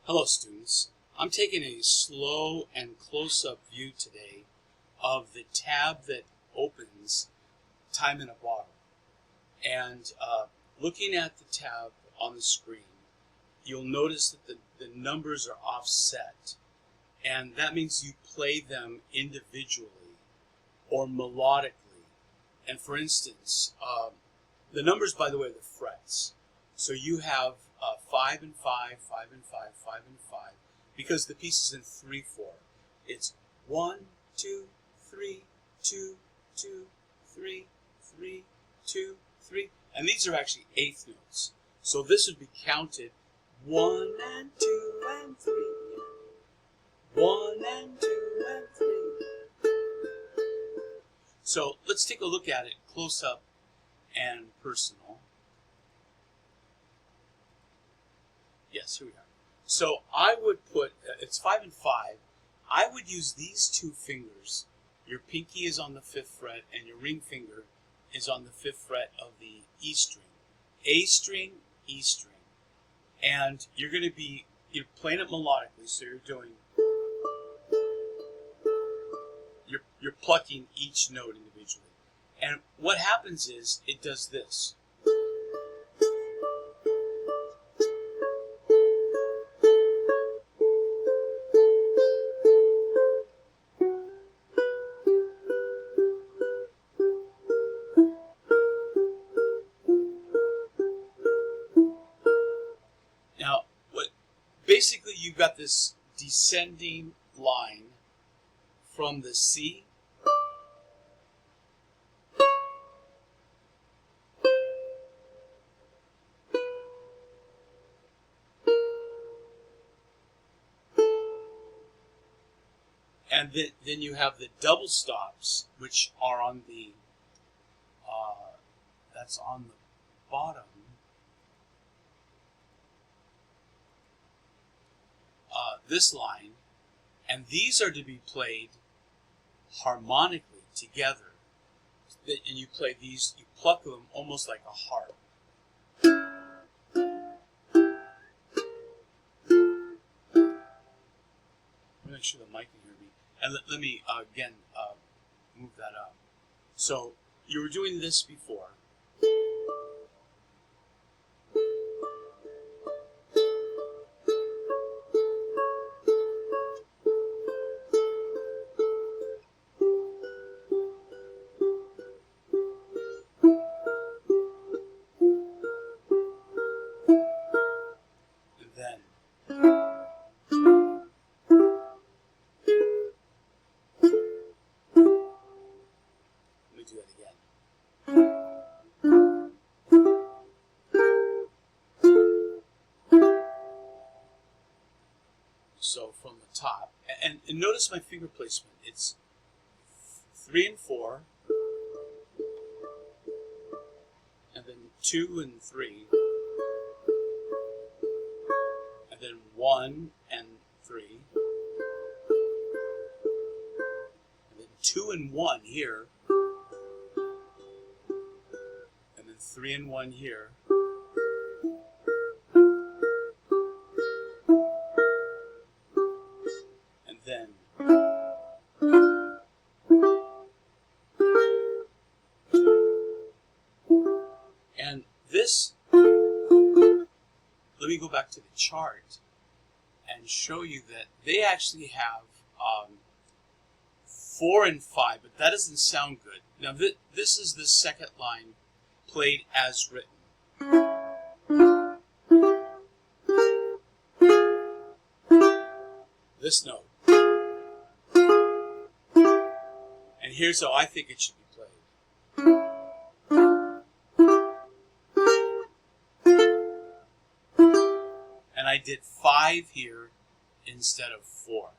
Hello students, I'm taking a slow and close-up view today of the tab that opens Time in a Bottle. And looking at the tab on the screen, you'll notice that the numbers are offset. And that means you play them individually or melodically. And for instance, the numbers, by the way, are the frets. So you have 5 and 5, 5 and 5, 5 and 5, because the piece is in 3/4. It's 1, 2, 3, 2, 2, 3, 3, 2, 3, and these are actually eighth notes. So this would be counted 1 and 2 and 3, 1 and 2 and 3. So let's take a look at it close up and personal. Yes, here we are. So I would put, it's 5 and 5. I would use these two fingers. Your pinky is on the 5th fret and your ring finger is on the 5th fret of the E string. A string, E string. And you're playing it melodically, so you're plucking each note individually. And what happens is, it does this. Now, basically you've got this descending line from the C and then you have the double stops, which are on the that's on the bottom. This line, and these are to be played harmonically together. And you play these, you pluck them almost like a harp. Make sure the mic can hear me. And let me again move that up. So you were doing this before. And then let me do that again. So from the top, and notice my finger placement. It's 3 and 4, and then 2 and 3, and then 1 and 3, and then 2 and 1 here, and then 3 and 1 here, and then and this, let me go back to the chart and show you that they actually have 4 and 5, but that doesn't sound good. Now this is the second line played as written. This note. And here's how I think it should be played. And I did 5 here instead of 4.